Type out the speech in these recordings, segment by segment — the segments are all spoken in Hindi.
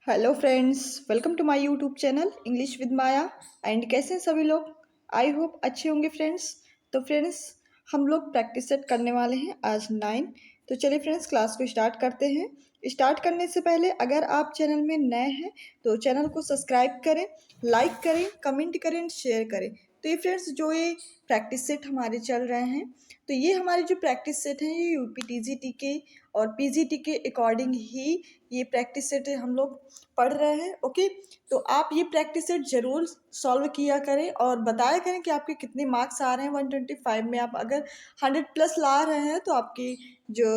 Hello friends, welcome to my YouTube channel English with Maya. And कैसे हैं सभी लोग? आई होप अच्छे होंगे फ्रेंड्स। तो फ्रेंड्स, हम लोग प्रैक्टिस सेट करने वाले हैं आज 9। तो चलिए फ्रेंड्स, क्लास को स्टार्ट करते हैं। स्टार्ट करने से पहले अगर आप चैनल में नए हैं तो चैनल को सब्सक्राइब करें, लाइक करें, कमेंट करें एंड शेयर करें। तो ये फ्रेंड्स, जो ये प्रैक्टिस सेट हमारे चल रहे हैं, तो ये हमारे जो प्रैक्टिस सेट हैं ये यूपीटीजीटी के और पीजीटी के अकॉर्डिंग ही ये प्रैक्टिस सेट हम लोग पढ़ रहे हैं। ओके, तो आप ये प्रैक्टिस सेट जरूर सॉल्व किया करें और बताया करें कि आपके कितने मार्क्स आ रहे हैं। 125 में आप अगर 100 प्लस ला रहे हैं तो आपकी जो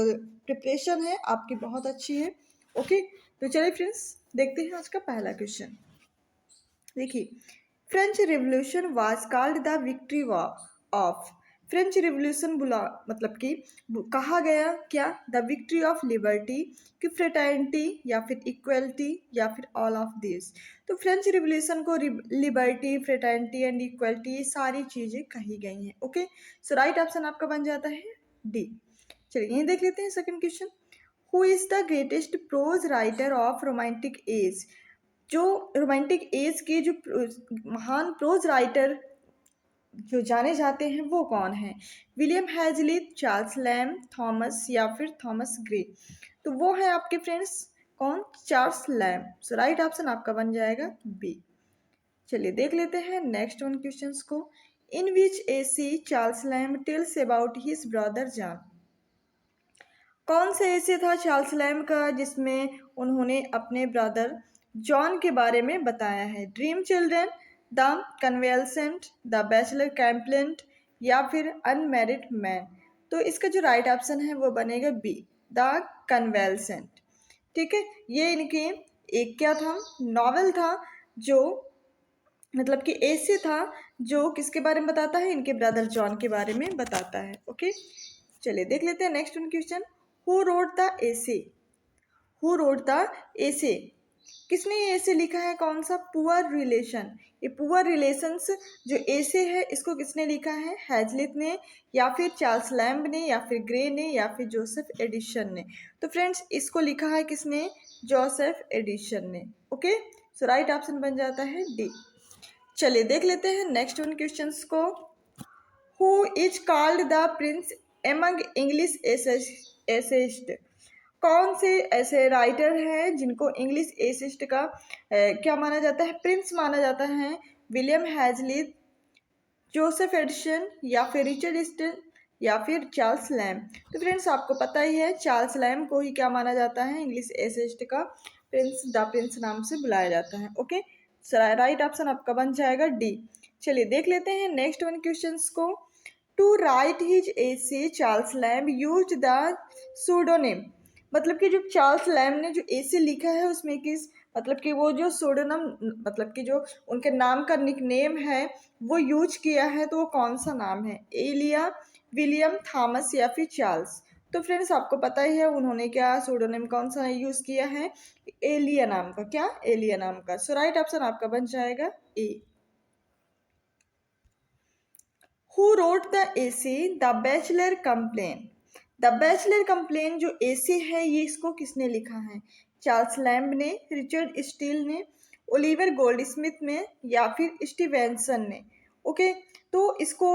प्रिपरेशन है आपकी बहुत अच्छी है। ओके, तो चलिए फ्रेंड्स, देखते हैं आज का पहला क्वेश्चन। देखिए, French revolution was called the victory of. French revolution बुला मतलब कि कहा गया क्या? द विक्ट्री ऑफ लिबर्टी, कि फ्रेटर्निटी या फिर इक्वलिटी या फिर ऑल ऑफ दिस। तो फ्रेंच रिवॉल्यूशन को लिबर्टी, फ्रेटर्निटी एंड इक्वलिटी ये सारी चीज़ें कही गई हैं। ओके, सो राइट ऑप्शन आपका बन जाता है डी। चलिए यहीं देख लेते हैं second question. Who is the greatest pros writer of romantic as. जो रोमांटिक एज के जो महान प्रोज राइटर जो जाने जाते हैं वो कौन है? विलियम हैजलित, चार्ल्स लैम, थॉमस या फिर थॉमस ग्रे। तो वो है आपके फ्रेंड्स कौन? Charles Lamb. So right option आपका बन जाएगा बी। चलिए देख लेते हैं नेक्स्ट वन क्वेश्चंस को। In which essay Charles Lamb tells about his brother John. कौन से ऐसे था चार्ल्स लैम का जिसमें उन्होंने अपने ब्रदर जॉन के बारे में बताया है? Dream children, the convalescent, the bachelor complaint या फिर अनमैरिड मैन। तो इसका जो राइट ऑप्शन है वो बनेगा बी, द कन्वेलसेंट। ठीक है, ये इनके एक क्या था? नॉवेल था, जो मतलब कि ऐसे था जो किसके बारे में बताता है? इनके ब्रदर जॉन के बारे में बताता है। ओके, चलिए देख लेते हैं next one question. Who wrote the essay. Who wrote the essay, किसने ये एसे लिखा है? कौन सा? Poor relation. ये पुअर रिलेशंस जो एसे है इसको किसने लिखा है? हैजलित ने या फिर चार्ल्स लैम्ब ने या फिर ग्रे ने या फिर जोसेफ एडिशन ने। तो फ्रेंड्स, इसको लिखा है किसने? जोसेफ एडिशन ने। ओके, सो राइट ऑप्शन बन जाता है डी। चलिए देख लेते हैं नेक्स्ट वन क्वेश्चंस को। Who is called the prince among English essayist. कौन से ऐसे राइटर हैं जिनको इंग्लिश एसिस्ट का क्या माना जाता है? प्रिंस माना जाता है? विलियम हैजलित, जोसेफ एडिसन या फिर रिचर्ड ईस्टन या फिर चार्ल्स लैम। तो फ्रेंड्स, आपको पता ही है चार्ल्स लैम को ही क्या माना जाता है? इंग्लिश एसिस्ट का प्रिंस, द प्रिंस नाम से बुलाया जाता है। ओके, राइट ऑप्शन आपका बन जाएगा डी। चलिए देख लेते हैं नेक्स्ट वन क्वेश्चंस को। To write his essay Charles Lamb use the pseudonym. मतलब कि जो चार्ल्स लैम ने जो एसे लिखा है उसमें किस मतलब कि वो जो सोडोनम मतलब कि जो उनके नाम का निकनेम है वो यूज किया है, तो वो कौन सा नाम है? एलिया, विलियम, थॉमस या फिर चार्ल्स। तो फ्रेंड्स, आपको पता ही है उन्होंने क्या सोडोनेम कौन सा यूज किया है? एलिया नाम का। क्या? एलिया नाम का। सो राइट ऑप्शन आपका बन जाएगा A. Who wrote the essay the bachelor complain. The bachelor complain जो एसे है ये इसको किसने लिखा है? चार्ल्स लैम्ब ने, रिचर्ड स्टील ने, ओलिवर गोल्डस्मिथ ने या फिर स्टीवेंसन ने। ओके, तो इसको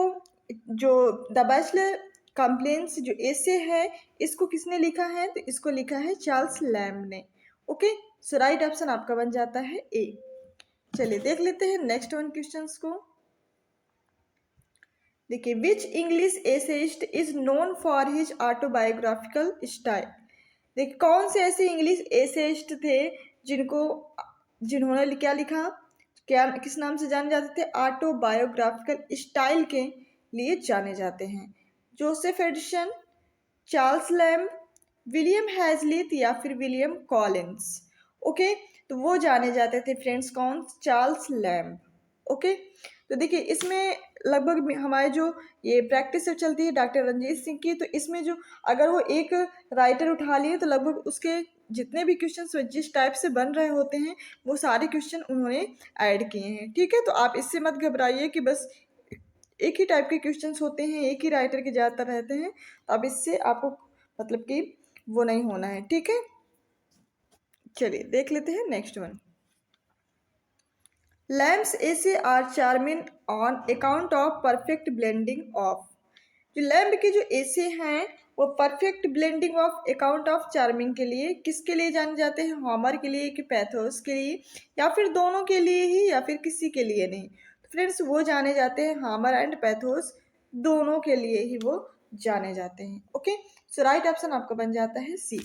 जो द बैचलर कंप्लेन्स जो एसे है इसको किसने लिखा है? तो इसको लिखा है चार्ल्स लैम्ब ने। ओके, सो राइट ऑप्शन आपका बन जाता है ए। चलिए देख लेते हैं नेक्स्ट वन क्वेश्चंस को। देखिए, which English essayist is known for his autobiographical style. देखिए, कौन से ऐसे इंग्लिश एसेइस्ट थे जिन्होंने क्या लिखा? क्या किस नाम से जाने जाते थे? ऑटोबायोग्राफिकल स्टाइल के लिए जाने जाते हैं। Joseph Addison, Charles Lamb, William Hazlitt या फिर विलियम कॉलिंस। ओके, तो वो जाने जाते थे फ्रेंड्स कौन? Charles lamb. ओके, तो देखिए इसमें लगभग हमारे जो ये प्रैक्टिस से चलती है डॉक्टर रंजीत सिंह की, तो इसमें जो अगर वो एक राइटर उठा लिए तो लगभग उसके जितने भी क्वेश्चन जिस टाइप से बन रहे होते हैं वो सारे क्वेश्चन उन्होंने ऐड किए हैं। ठीक है, तो आप इससे मत घबराइए कि बस एक ही टाइप के क्वेश्चंस होते हैं, एक ही राइटर के ज़्यादातर रहते हैं, तो अब इससे आपको मतलब कि वो नहीं होना है। ठीक है, चलिए देख लेते हैं next one. Lamb's essays are charming on account of perfect blending of. जो लैम्प के जो ऐसे हैं वो perfect blending of account of charming के लिए किसके लिए जाने जाते हैं? हॉमर के लिए कि पैथोस के लिए, या फिर दोनों के लिए ही, या फिर किसी के लिए नहीं? तो फ्रेंड्स वो जाने जाते हैं हामर एंड पैथोस, दोनों के लिए ही वो जाने जाते हैं। ओके, सो राइट ऑप्शन आपका बन जाता है सी।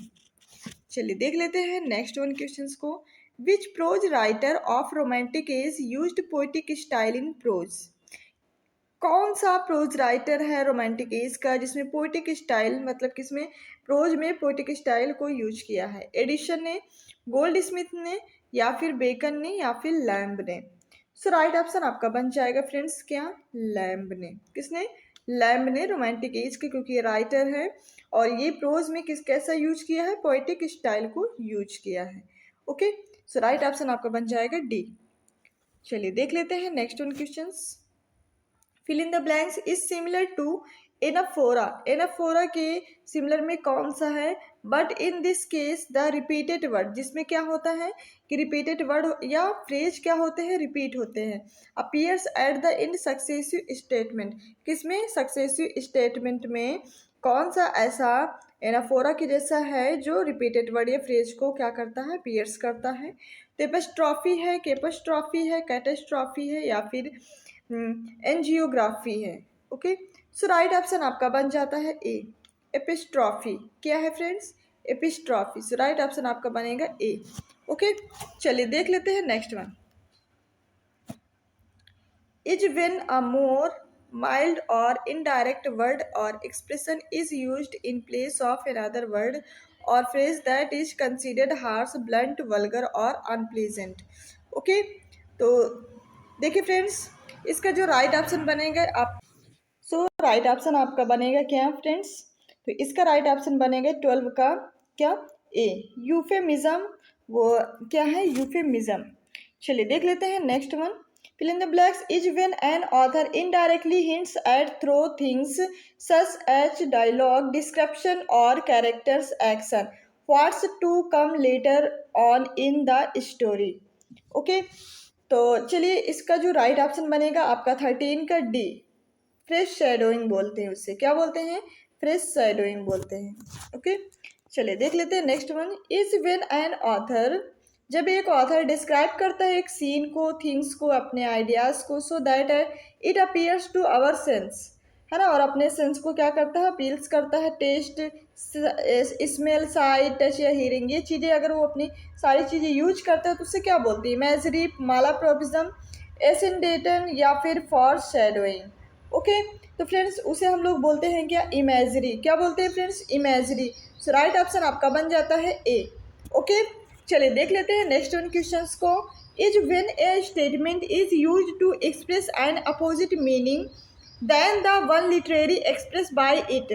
चलिए देख लेते हैं नेक्स्ट वन क्वेश्चंस को। Which prose writer of romantic age used poetic style in prose. कौन सा प्रोज राइटर है रोमांटिक एज का जिसमें पोएटिक स्टाइल, मतलब किसमें प्रोज में पोएटिक स्टाइल को यूज किया है? एडिशन ने, गोल्ड स्मिथ ने, या फिर बेकन ने, या फिर लैम्ब ने? सो राइट ऑप्शन आपका बन जाएगा फ्रेंड्स क्या? लैम्ब ने। किसने? लैम्ब ने रोमांटिक एज के, क्योंकि ये राइटर है और ये प्रोज में किस कैसा यूज किया है? पोएटिक स्टाइल को यूज किया है। ओके, सो राइट ऑप्शन आपका बन जाएगा डी। चलिए देख लेते हैं next one questions. Fill in the blanks is similar to anaphora. Anaphora के सिमिलर में कौन सा है? But in this case the repeated word, जिसमें क्या होता है कि रिपीटेड वर्ड या फ्रेज क्या होते हैं? रिपीट होते हैं। Appears at the end successive statement. किसमें? सक्सेसिव स्टेटमेंट में कौन सा ऐसा एनाफोरा के जैसा है जो रिपीटेड वर्ड या फ्रेज को क्या करता है? अपीयर्स करता है। तो एपस्ट्रॉफी है, केपस्ट्रॉफी है, कैटेस्ट्रॉफी है, या फिर एंजियोग्राफी है? ओके, सो राइट ऑप्शन आपका बन जाता है ए, एपिस्ट्रॉफी। क्या है फ्रेंड्स? एपिस्ट्रॉफी। सो राइट ऑप्शन आपका बनेगा ए। ओके, चलिए देख लेते हैं next one. Is when a more mild or indirect word or expression is used in place of another word or phrase that is considered harsh, blunt, vulgar or unpleasant. Okay, तो देखिए फ्रेंड्स, इसका जो राइट ऑप्शन बनेगा आप, सो राइट ऑप्शन आपका बनेगा क्या फ्रेंड्स? तो इसका राइट ऑप्शन बनेगा 12 का क्या? ए, यूफेमिज्म। वो क्या है? यूफेमिज्म। चलिए देख लेते हैं next one. Fill in the blanks is when an author indirectly hints at through things such as dialogue, description, or characters' action. What's to come later on in the story? Okay, तो चलिए इसका जो राइट ऑप्शन बनेगा आपका 13 का डी, फ्रेश शैडोइंग बोलते हैं उसे। क्या बोलते हैं? फ्रेश शैडोइंग बोलते हैं। ओके, चलिए देख लेते हैं next one. Is when an author, जब एक ऑथर डिस्क्राइब करता है एक सीन को, थिंग्स को, अपने आइडियाज़ को, so that it appears to our sense, है ना, और अपने सेंस को क्या करता है? अपील्स करता है। टेस्ट, स्मेल, साइट, टच या हीरिंग, ये चीज़ें अगर वो अपनी सारी चीज़ें यूज करता है तो उससे क्या बोलती है? इमेजरी, मालाप्रोपिज्म, एसेंडेटन, या फिर फॉर शेडोइंग। ओके, तो फ्रेंड्स उसे हम लोग बोलते हैं क्या? इमेजरी। क्या बोलते हैं फ्रेंड्स? इमेजरी। सो राइट ऑप्शन आपका बन जाता है ए। ओके, चलिए देख लेते हैं नेक्स्ट वन क्वेश्चंस को। Is when a statement is use to express an opposite meaning then the one literary express by it.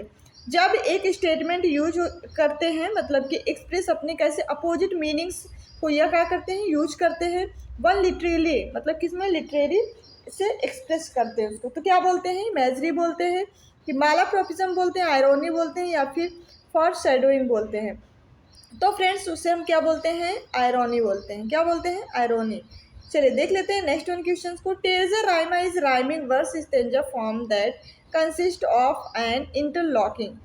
जब एक स्टेटमेंट यूज करते हैं, मतलब कि एक्सप्रेस अपने कैसे अपोजिट मीनिंग्स को यह क्या करते हैं? यूज करते हैं। वन लिटरेली मतलब किसमें? लिटरेरी से एक्सप्रेस करते हैं उसको, तो क्या बोलते हैं? इमेजरी बोलते हैं, कि मालाप्रोपिज्म बोलते हैं, आयरोनी बोलते हैं, या फिर फॉर शेडोइंग बोलते हैं? तो फ्रेंड्स उसे हम क्या बोलते हैं? आयरोनी बोलते हैं। क्या बोलते हैं? आयरोनी। चलिए देख लेते हैं नेक्स्ट वन क्वेश्चंस को। Terza rima is rhyming verse stanza form that consist of an interlocking.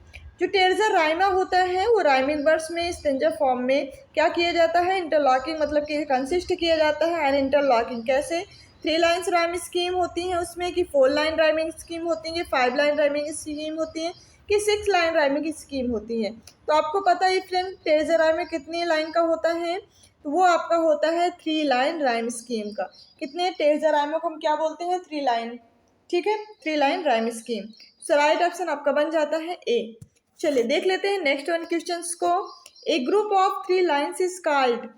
जो टेरजा राइमा होता है वो राइमिंग वर्स में स्टेंजा फॉर्म में क्या किया जाता है? इंटरलॉकिंग, मतलब कि कंसिस्ट किया जाता है एन इंटरलॉकिंग। कैसे? 3 लाइन्स राइम स्कीम होती हैं उसमें, कि 4 लाइन राइमिंग स्कीम होती है, 5 लाइन राइमिंग स्कीम होती है, कि 6 लाइन राइमिंग की स्कीम होती है? तो आपको पता है फ्रेंड टेरजा राइम में कितनी लाइन का होता है? तो वो आपका होता है 3 लाइन राइम स्कीम का। कितने टेरजा राइमों को हम क्या बोलते हैं? 3 लाइन। ठीक है, 3 लाइन राइम स्कीम। सो राइट ऑप्शन आपका बन जाता है ए। चलिए देख लेते हैं नेक्स्ट वन क्वेश्चंस को। A group of 3 lines is called.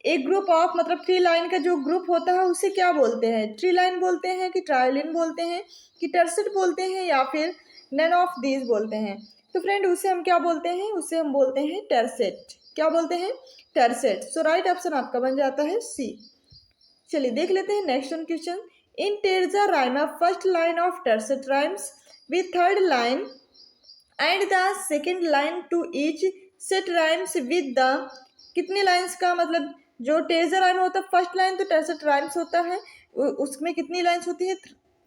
एक ग्रुप ऑफ मतलब 3 लाइन का जो ग्रुप होता है उसे क्या बोलते हैं? 3 लाइन बोलते हैं, कि ट्रायोलिन बोलते हैं, कि टर्सेट बोलते हैं, या फिर नन ऑफ दीज बोलते हैं? तो फ्रेंड उसे हम क्या बोलते हैं? उसे हम बोलते हैं टर्सेट। क्या बोलते हैं? टर्सेट। सो राइट ऑप्शन आपका बन जाता है सी। चलिए देख लेते हैं next one question. In terza rima first line of tercet rhymes with third line and the second line to each set rhymes with the, कितनी लाइन्स का मतलब, जो टेजर राइम होता है फर्स्ट लाइन तो टेजर राइम्स होता है, उसमें कितनी लाइन्स होती है,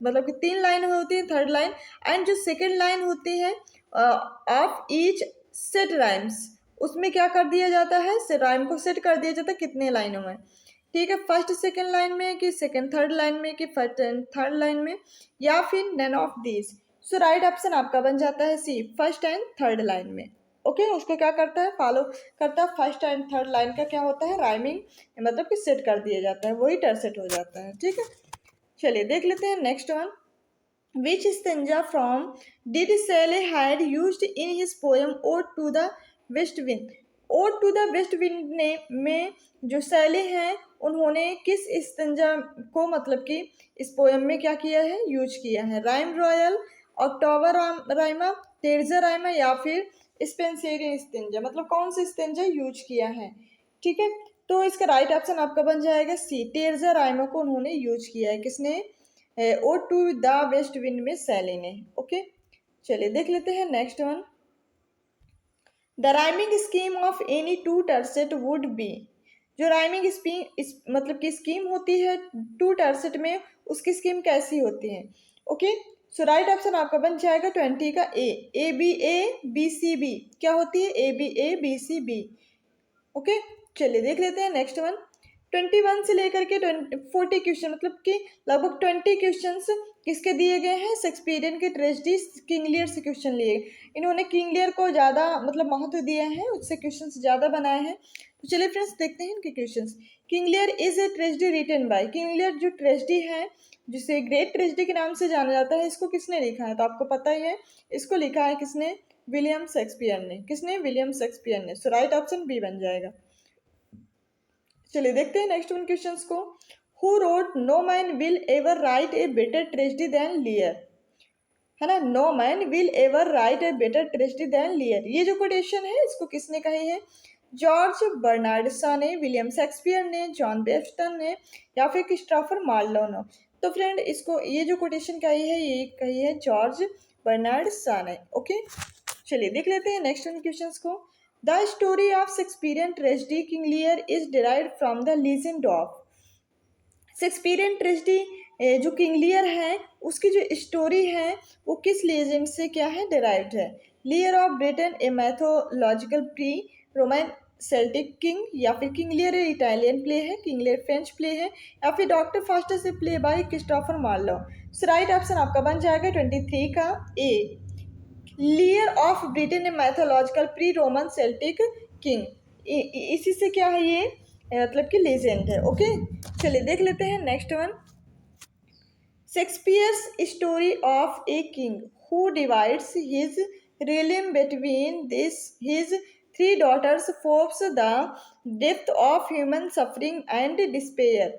मतलब कि 3 लाइन होती है थर्ड लाइन। एंड जो सेकेंड लाइन होती है ऑफ ईच सेट राइम्स, उसमें क्या कर दिया जाता है, से राइम को सेट कर दिया जाता है कितने लाइनों में, ठीक है, फर्स्ट सेकेंड लाइन में कि सेकेंड थर्ड लाइन में कि फर्स्ट एंड थर्ड लाइन में, या फिर none of these. So right option आपका बन जाता है C, first and third line में। ओके उसको क्या करता है, फॉलो करता है, फर्स्ट एंड थर्ड लाइन का क्या होता है, राइमिंग मतलब कि सेट कर दिया जाता है, वही टर्सेट हो जाता है, ठीक है। चलिए देख लेते हैं next one. Which stanza from did Shelley had used in his poem Ode to the West Wind? Ode to the West Wind ने में जो शैली हैं उन्होंने किस स्टेंजा को मतलब कि इस पोएम में क्या किया है, यूज किया है, राइम रॉयल, अक्टूबर राइमा, तेरजा राइमा, या फिर स्पेंसेरियन स्टेंजा, मतलब कौन सा स्टेंजा यूज किया है, ठीक है। तो इसका राइट ऑप्शन आपका बन जाएगा सी, तेरजा राइमा को उन्होंने यूज किया है, किसने, ode to the west wind में सैली ने। ओके चलिए देख लेते हैं next one. The rhyming scheme of any two tercet would be, जो राइमिंग मतलब कि स्कीम होती है टू टर्सेट में, उसकी स्कीम कैसी होती है। ओके सो राइट ऑप्शन आपका बन जाएगा 20 का A B A B C B, क्या होती है, A B C B. Okay चलिए देख लेते हैं नेक्स्ट वन। 21 से लेकर के 40 क्वेश्चन, मतलब कि लगभग 20 क्वेश्चंस किसके दिए गए हैं, शेक्सपियरियन के ट्रेजेडी किंग लियर से क्वेश्चन लिए। इन्होंने किंग लियर को ज़्यादा मतलब महत्व दिया है, उससे क्वेश्चंस ज़्यादा बनाए हैं। तो चलिए फ्रेंड्स देखते हैं इनके questions. King Lear is a tragedy written by, King Lear जो ट्रेजेडी है जिसे ग्रेट ट्रेजेडी के नाम से जाना जाता है, इसको किसने लिखा है, तो आपको पता ही है, इसको लिखा है किसने, विलियम शेक्सपियर ने, किसने, विलियम शेक्सपियर ने। सो राइट ऑप्शन बी बन जाएगा। चलिए देखते हैं नेक्स्ट वन क्वेश्चंस को। Who wrote no man will ever write a better tragedy than Lear, है ना, no man will ever write a better tragedy than Lear, ये जो कोटेशन है इसको किसने कही है, जॉर्ज बर्नार्ड शॉ ने, विलियम शेक्सपियर ने, जॉन बेस्टन ने, या फिर क्रिस्टोफर मार्लो ने। तो फ्रेंड इसको ये जो कोटेशन कही है ये कही है जॉर्ज बर्नार्ड शॉ ने। ओके चलिए देख लेते हैं नेक्स्ट वन क्वेश्चंस को। The story of Shakespearean tragedy king Lear is derived from the legend of, Shakespearean tragedy जो किंग लियर है उसकी जो स्टोरी है वो किस लीजेंड से क्या है, डिराइव्ड है। Lear of Britain a mythological pre Roman Celtic king, या फिर किंग लियर इटालियन प्ले है, किंग लियर फ्रेंच प्ले है, या फिर Doctor Faustus play by Christopher Marlowe. So right option आपका बन जाएगा 23 का A, Lear of Britain a mythological pre Roman Celtic king, इसी से क्या है ये मतलब कि लेजेंड है। ओके चलिए देख लेते हैं next one. Shakespeare's story of a king who divides his realm between this his three daughters forms the depth of human suffering and despair.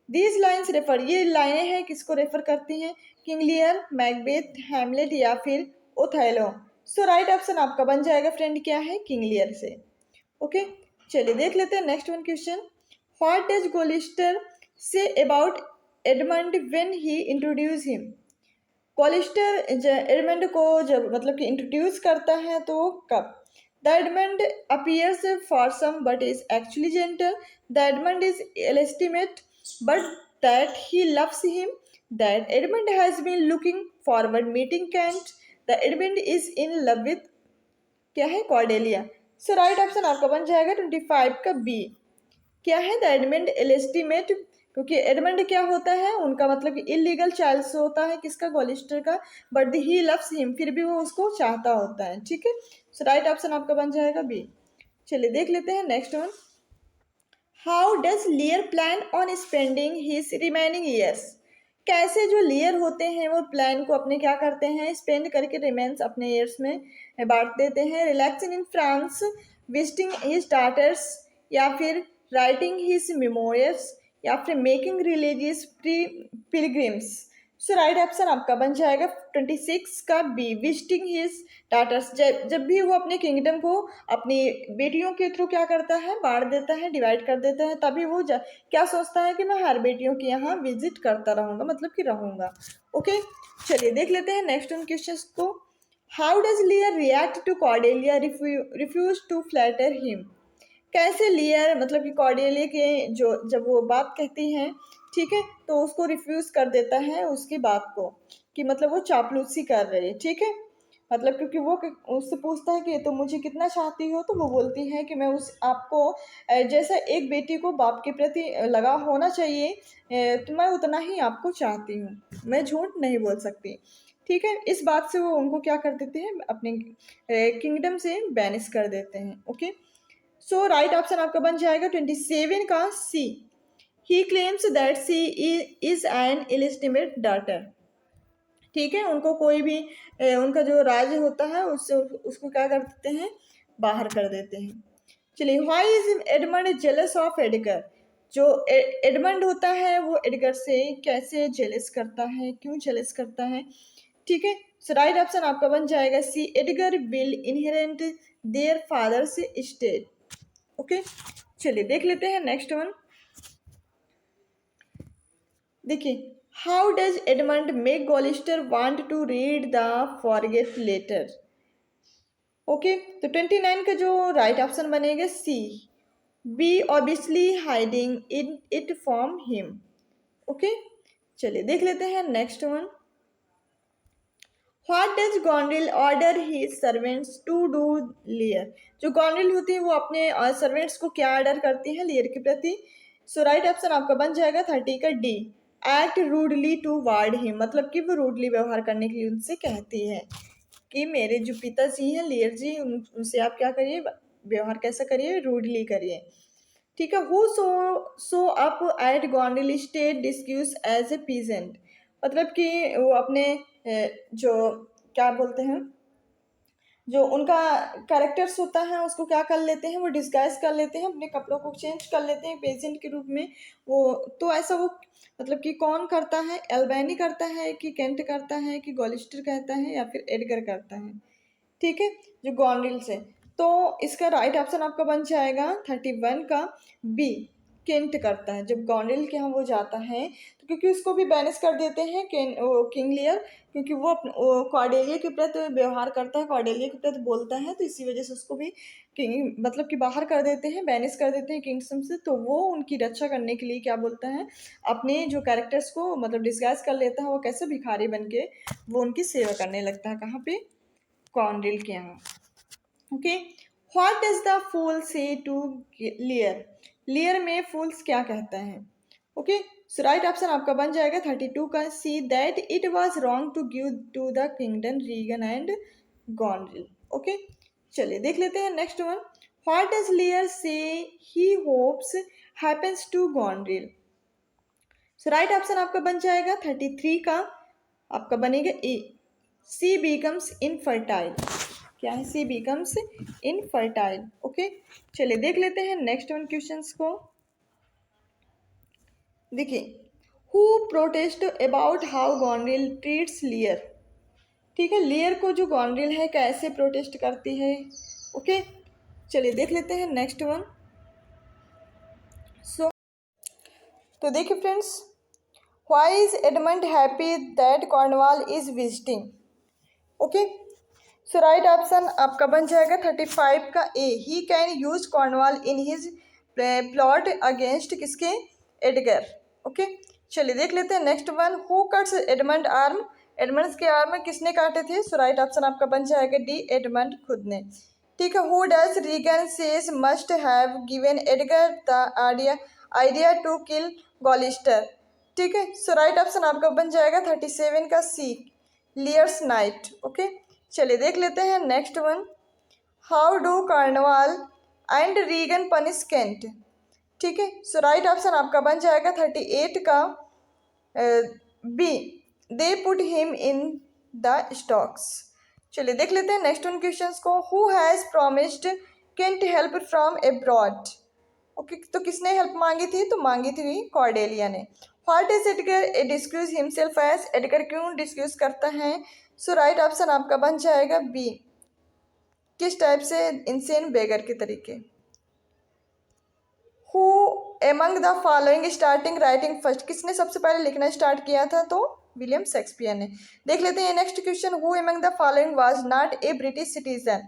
These lines refer, ये लाइनें हैं किसको रेफर करती हैं, किंग लियर, मैकबेथ, हैमलेट, या फिर ओथेलो। सो राइट ऑप्शन आपका बन जाएगा फ्रेंड क्या है, किंग लियर से। ओके चलिए देख लेते हैं next one question. What does Gloucester say about Edmund when he introduce him, Gloucester Edmund को जब मतलब कि इंट्रोड्यूस करता है तो कब, the Edmund appears fearsome but is actually gentle, the Edmund is estimate but that he loves him, that Edmund has been looking forward meeting Kent, the Edmund is in love with क्या है, कॉर्डेलिया। सो राइट ऑप्शन आपका बन जाएगा 25 का बी, क्या है, द एडमंड एस्टिमेट, क्योंकि एडमंड क्या होता है उनका मतलब कि इलीगल चाइल्ड होता है किसका, गोलिस्टर का, बट ही लव्स हिम, फिर भी वो उसको चाहता होता है, ठीक है। सो राइट ऑप्शन आपका बन जाएगा बी। चलिए देख लेते हैं next one. How does लियर plan on spending his remaining years, कैसे जो लियर होते हैं वो प्लान को अपने क्या करते हैं, स्पेंड करके रिमेन्स अपने ईयर्स में बांट देते हैं। Relaxing in France, visiting his daughters, या फिर राइटिंग हिज मेमोरियल्स, या फिर making religious pilgrims. So right option आपका बन जाएगा 26 का बी, विजिटिंग हिज डॉटर्स, जब भी वो अपने किंगडम को अपनी बेटियों के थ्रू क्या करता है, बांट देता है, डिवाइड कर देता है, तभी वो क्या सोचता है कि मैं हर बेटियों के यहाँ विजिट करता रहूँगा, मतलब कि रहूँगा। ओके चलिए देख लेते हैं नेक्स्ट उन क्वेश्चन को। How does Lear react to Cordelia refuse to flatter him, कैसे लियर मतलब कि कॉर्डेलिया के जो जब वो बात कहती हैं, ठीक है, तो उसको रिफ्यूज़ कर देता है उसकी बात को, कि मतलब वो चापलूसी कर रही है, ठीक है। मतलब क्योंकि वो उससे पूछता है कि तुम मुझे कितना चाहती हो, तो वो बोलती है कि मैं उस आपको जैसा एक बेटी को बाप के प्रति लगाव होना चाहिए, तो मैं उतना ही आपको चाहती हूँ, मैं झूठ नहीं बोल सकती, ठीक है। इस बात से वो उनको क्या कर देते हैं, अपने किंगडम से बैनिश कर देते हैं, ओके। सो राइट ऑप्शन आपका बन जाएगा 27 का C. He claims that she is an illegitimate daughter, ठीक है। उनको कोई भी उनका जो राज्य होता है उससे उसको क्या कर देते हैं, बाहर कर देते हैं। चलिए, why is Edmund jealous of Edgar. जो एडमंड होता है वो एडगर से कैसे जेलस करता है, क्यों जेलस करता है, ठीक है। सो राइट ऑप्शन आपका बन जाएगा C. Edgar will inherent their father's state, okay. चलिए देख लेते हैं नेक्स्ट वन। देखिए, how does Edmund make Gloucester want to read the forget letter, okay. तो 29 का जो राइट ऑप्शन बनेगा C. B obviously hiding in it from him, okay. चलिए देख लेते हैं next one. What does Goneril order he servants to do Lear. जो गॉन्ड्रिल होती है वो अपने सर्वेंट्स को क्या ऑर्डर करती है लियर के प्रति। सो राइट ऑप्शन आपका बन जाएगा 30 का D. Act rudely toward him, मतलब कि वो रूडली व्यवहार करने के लिए उनसे कहती है कि मेरे जो पिताजी हैं लियर जी, उनसे आप क्या करिए, व्यवहार कैसा करिए, रूडली करिए, ठीक है। Who so up at Goneril state disguised as a peasant, मतलब कि वो अपने जो क्या बोलते हैं, जो उनका कैरेक्टर्स होता है उसको क्या कर लेते हैं, वो डिस्गाइज कर लेते हैं, अपने कपड़ों को चेंज कर लेते हैं पेजेंट के रूप में। वो तो ऐसा वो मतलब कि कौन करता है, एल्बेनी करता है कि केंट करता है कि गॉलिस्टर कहता है या फिर एडगर करता है, ठीक है, जो गॉन्ड्रिल से। तो इसका राइट ऑप्शन आपका बन जाएगा 31 का बी। केंट करता है जब गॉन्ड्रिल के यहाँ वो जाता है, तो क्योंकि उसको भी बैनिश कर देते हैं किंग लियर, क्योंकि वो कॉर्डेलिया के प्रति व्यवहार करता है, कॉर्डेलिया के प्रति बोलता है, तो इसी वजह से उसको भी किंग मतलब कि बाहर कर देते हैं, बैनिश कर देते हैं किंगडम से। तो वो उनकी रक्षा करने के लिए क्या बोलता है, अपने जो कैरेक्टर्स को मतलब डिस्गाइज कर लेता है, वो कैसे भिखारी बन के वो उनकी सेवा करने लगता है, कहाँ पे, कॉन्ड्रिल के यहाँ, okay. What does the fool say to लियर। लियर में फूल्स क्या कहता है, ओके। सो राइट ऑप्शन आपका बन जाएगा 32 का C. That it was wrong to give to the kingdom Regan and Goneril, okay. चलिए देख लेते हैं next one. What does Lear say he hopes happens to Goneril. So right option आपका बन जाएगा 33 का, आपका बनेगा ए। सी बिकम्स इनफर्टाइल, क्या है, सी बिकम्स इनफर्टाइल, ओके। चलिए देख लेते हैं नेक्स्ट वन क्वेश्चंस को। देखिए, who protest about how गॉन्ड्रिल treats लियर, ठीक है। लियर को जो गॉन्ड्रिल है कैसे प्रोटेस्ट करती है, ओके। चलिए देख लेते हैं नेक्स्ट वन। सो तो देखिए friends, why is Edmund happy that Cornwall is visiting, okay. So right option आपका बन जाएगा 35 का A. He can use Cornwall in his plot against किसके, एडगर, ओके। चलिए देख लेते हैं next one. Who cuts Edmund arm, Edmund के आर्म किसने काटे थे। सो राइट ऑप्शन आपका बन जाएगा डी, एडमंड खुद ने, ठीक है। Who does Regan says must have given Edgar the idea to kill Gloucester, ठीक है। सो राइट ऑप्शन आपका बन जाएगा 37 का सी, लियर्स नाइट, ओके। चलिए देख लेते हैं next one. How do Cornwall and Regan punish Kent, ठीक है। सो राइट ऑप्शन आपका बन जाएगा 38 का B. They put him in the stocks. चलिए देख लेते हैं नेक्स्ट वन क्वेश्चंस को। Who has promised Kent help from abroad, okay. तो किसने हेल्प मांगी थी, तो मांगी थी कॉर्डेलिया ने। What is Edgar disguised himself as, Edgar क्यों डिस्क्यूज करता है। सो राइट ऑप्शन आपका बन जाएगा बी, किस टाइप से, इंसेन बेगर के तरीके। Who among the following starting writing first, किसने सबसे पहले लिखना स्टार्ट किया था, तो विलियम शेक्सपियर ने। देख लेते हैं next question. Who among the following was not a British citizen,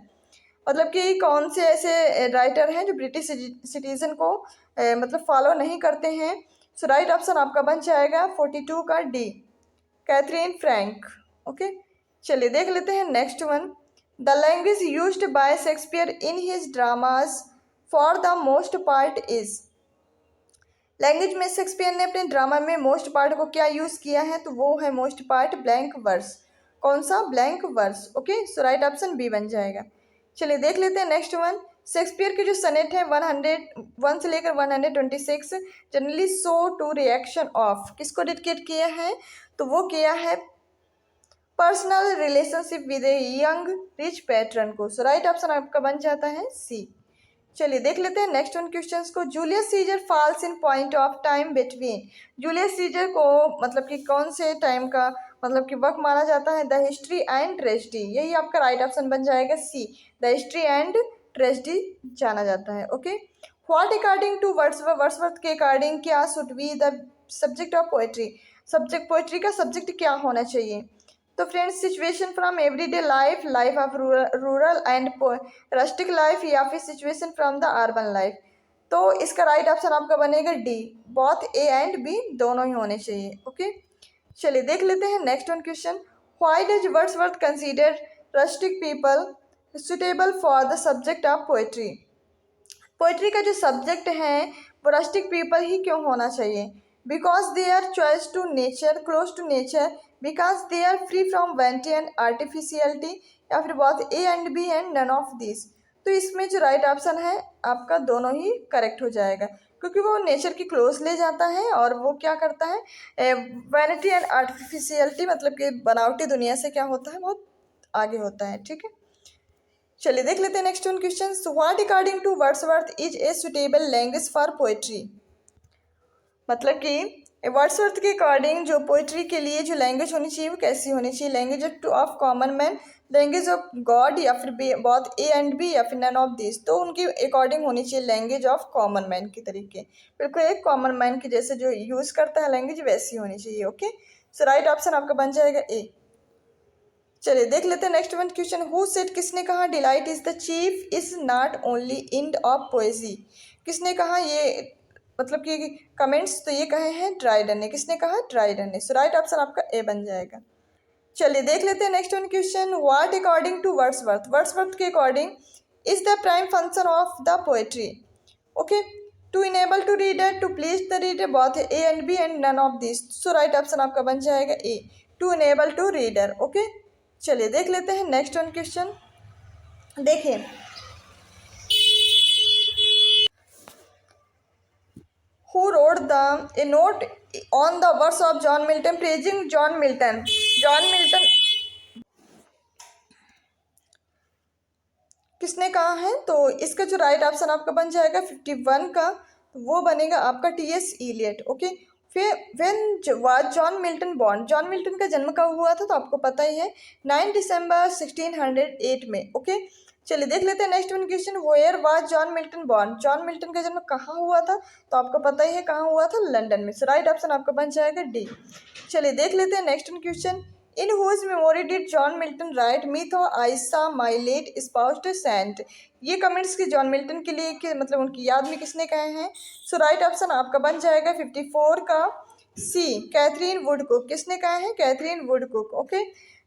मतलब कि कौन से ऐसे राइटर हैं जो ब्रिटिश सिटीजन को मतलब फॉलो नहीं करते हैं। सो राइट ऑप्शन आपका बन जाएगा 42 का डी, कैथरीन फ्रैंक। ओके, चलिए देख लेते हैं next one. The language used by Shakespeare in his dramas for the most part is. Language में शेक्सपियर ने अपने ड्रामा में मोस्ट पार्ट को क्या यूज किया है, तो वो है मोस्ट पार्ट ब्लैंक वर्स। कौन सा? Blank verse. Okay, so right option B बन जाएगा। चलिए देख लेते हैं नेक्स्ट वन। शेक्सपियर के जो सनेट है 101 से लेकर 126 generally show to reaction of, किसको डेडिकेट किया है, तो वो किया है personal relationship with a young rich patron को। सो राइट ऑप्शन आपका बन जाता है सी। चलिए देख लेते हैं नेक्स्ट वन क्वेश्चंस को। Julius Caesar falls in point of time between. Julius Caesar को मतलब कि कौन से टाइम का मतलब कि वक्त माना जाता है? The history and tragedy. यही आपका राइट ऑप्शन बन जाएगा C, the history and tragedy जाना जाता है। Okay, what according to Wordsworth, Wordsworth के अकॉर्डिंग क्या should be the subject of poetry, subject poetry का सब्जेक्ट क्या होना चाहिए? तो friends, situation from everyday life, life of rural and rustic life, या फिर situation from the urban life. तो इसका राइट ऑप्शन आपका बनेगा D, both A and B दोनों ही होने चाहिए। ओके, चलिए देख लेते हैं next one question. Why does Wordsworth consider rustic people suitable for the subject of poetry. Poetry का जो सब्जेक्ट है वो रस्टिक पीपल ही क्यों होना चाहिए? Because they are choice to nature, close to nature, because they are free from vanity and artificiality, या फिर both A and B and none of this. तो इसमें जो राइट ऑप्शन है आपका दोनों ही करेक्ट हो जाएगा, क्योंकि वो नेचर की क्लोज ले जाता है और वो क्या करता है, वैनिटी एंड आर्टिफिशियलिटी मतलब कि बनावटी दुनिया से क्या होता है, बहुत आगे होता है। ठीक है, चलिए देख लेते हैं next one question. What according to Wordsworth is a suitable language for poetry. मतलब कि वर्ड्सवर्थ के अकॉर्डिंग जो पोएट्री के लिए जो लैंग्वेज होनी चाहिए वो कैसी होनी चाहिए? Language of common man, language of God, या फिर बहुत ए एंड बी, या फिर नन ऑफ दिस। तो उनकी अकॉर्डिंग होनी चाहिए लैंग्वेज ऑफ कॉमन मैन की तरीके, बिल्कुल एक कॉमन मैन की जैसे जो यूज़ करता है लैंग्वेज वैसी होनी चाहिए। ओके, सो राइट ऑप्शन आपका बन जाएगा ए। चलिए देख लेते हैं next one question. Who said, किसने कहा delight is the chief is not only end of poesy. किसने कहा ये, मतलब कि कमेंट्स तो ये कहे हैं ड्राइडन ने। किसने कहा? ड्राइडन ने। सो राइट ऑप्शन आपका ए बन जाएगा। चलिए देख लेते हैं next one question. What according to Wordsworth, Wordsworth के according is the prime function of the poetry. Okay, to enable to reader, to please the reader, both A and B and none of this. So right option आपका बन जाएगा A, to enable to reader. Okay, चलिए देख लेते हैं नेक्स्ट वन क्वेश्चन। देखिए, who wrote the a note on the verse of John Milton praising John Milton. John Milton किसने कहा है? तो इसका जो राइट ऑप्शन आपका बन जाएगा 51 का, वो बनेगा आपका टी.एस. इलियट। ओके, फिर when was John Milton born, John Milton का जन्म कब हुआ था? तो आपको पता ही है 9 दिसंबर 1608 में। ओके, चलिए देख लेते हैं next one question. Where was John Milton born, John Milton का जन्म कहाँ हुआ था? तो आपको पता ही है कहाँ हुआ था, लंदन में। सो राइट ऑप्शन आपका बन जाएगा डी। चलिए देख लेते हैं next one question. In whose memory did John Milton write methought I saw my late spouse saint. ये कमेंट्स के जॉन मिल्टन के लिए कि मतलब उनकी याद में किसने कहे हैं? सो राइट ऑप्शन आपका बन जाएगा 54 का सी, कैथरीन वुडकुक। किसने कहा है? Katherine Woodcock. Okay,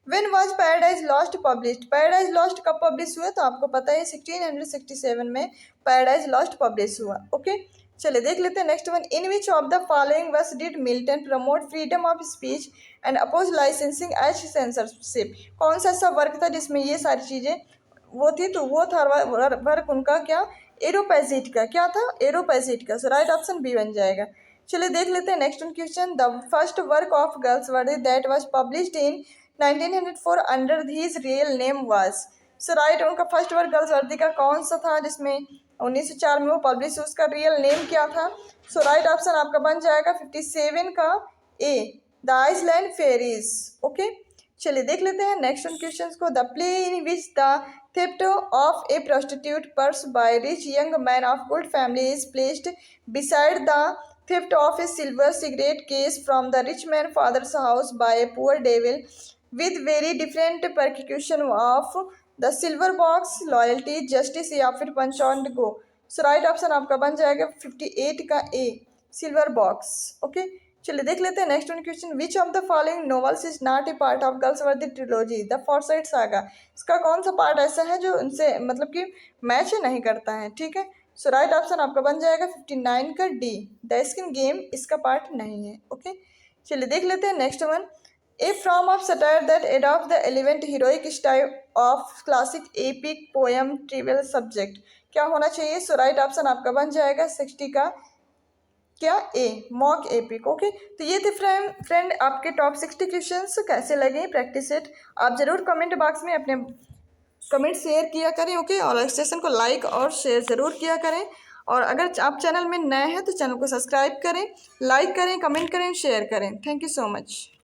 when was Paradise Lost published, Paradise Lost कब पब्लिश हुआ? तो आपको पता है 1667 में पैराडाइज लॉस्ट पब्लिश हुआ। ओके, चलिए देख लेते हैं next one. In which of the following verse did Milton promote freedom of speech and oppose licensing as censorship. कौन सा ऐसा वर्क था जिसमें ये सारी चीज़ें वो थी? तो वो था वर्क उनका क्या, एरोपैजिट का। क्या था? एरोपैजिट का। सो राइट ऑप्शन बी बन जाएगा। चलिए देख लेते हैं next one question. The first work of Galsworthy that was published in 1904 under his real name was. So right, उनका फर्स्ट वर्क गर्ल्सवर्दी का कौन सा था जिसमें 1904 में वो पब्लिश, उसका रियल नेम क्या था? सो राइट ऑप्शन आपका बन जाएगा 57 का A, the Iceland fairies. Okay, चलिए देख लेते हैं नेक्स्ट वन क्वेश्चन को। The play in which the theft of a prostitute purse by rich young man of good family is placed beside the theft of a silver cigarette case from the rich man father's house by a poor devil with very different persecution of the silver box, loyalty, justice या फिर punch on go. So right option आपका बन जाएगा 58 का ए, सिल्वर बॉक्स। ओके, चलिए देख लेते हैं next one question. Which of the following novels is not a part of Galsworthy trilogy? The Forsyte saga. इसका कौन सा पार्ट ऐसा है जो उनसे मतलब कि मैच नहीं करता है? ठीक है, सो राइट ऑप्शन आपका बन जाएगा 59 का डी, द स्किन गेम इसका पार्ट नहीं है। ओके, चलिए देख लेते हैं next one. A form of satire that adopt the elevated heroic style of classic epic poem trivial subject, क्या होना चाहिए? सो राइट ऑप्शन आपका बन जाएगा 60 का क्या ए, मॉक एपिक। ओके, तो ये थे फ्रेंड आपके टॉप 60 क्वेश्चंस। कैसे लगे प्रैक्टिस सेट? आप जरूर कमेंट बॉक्स में अपने कमेंट शेयर किया करें। ओके, और सेशन को लाइक और शेयर ज़रूर किया करें। और अगर आप चैनल में नए हैं तो चैनल को सब्सक्राइब करें, लाइक करें, कमेंट करें, शेयर करें। Thank you so much.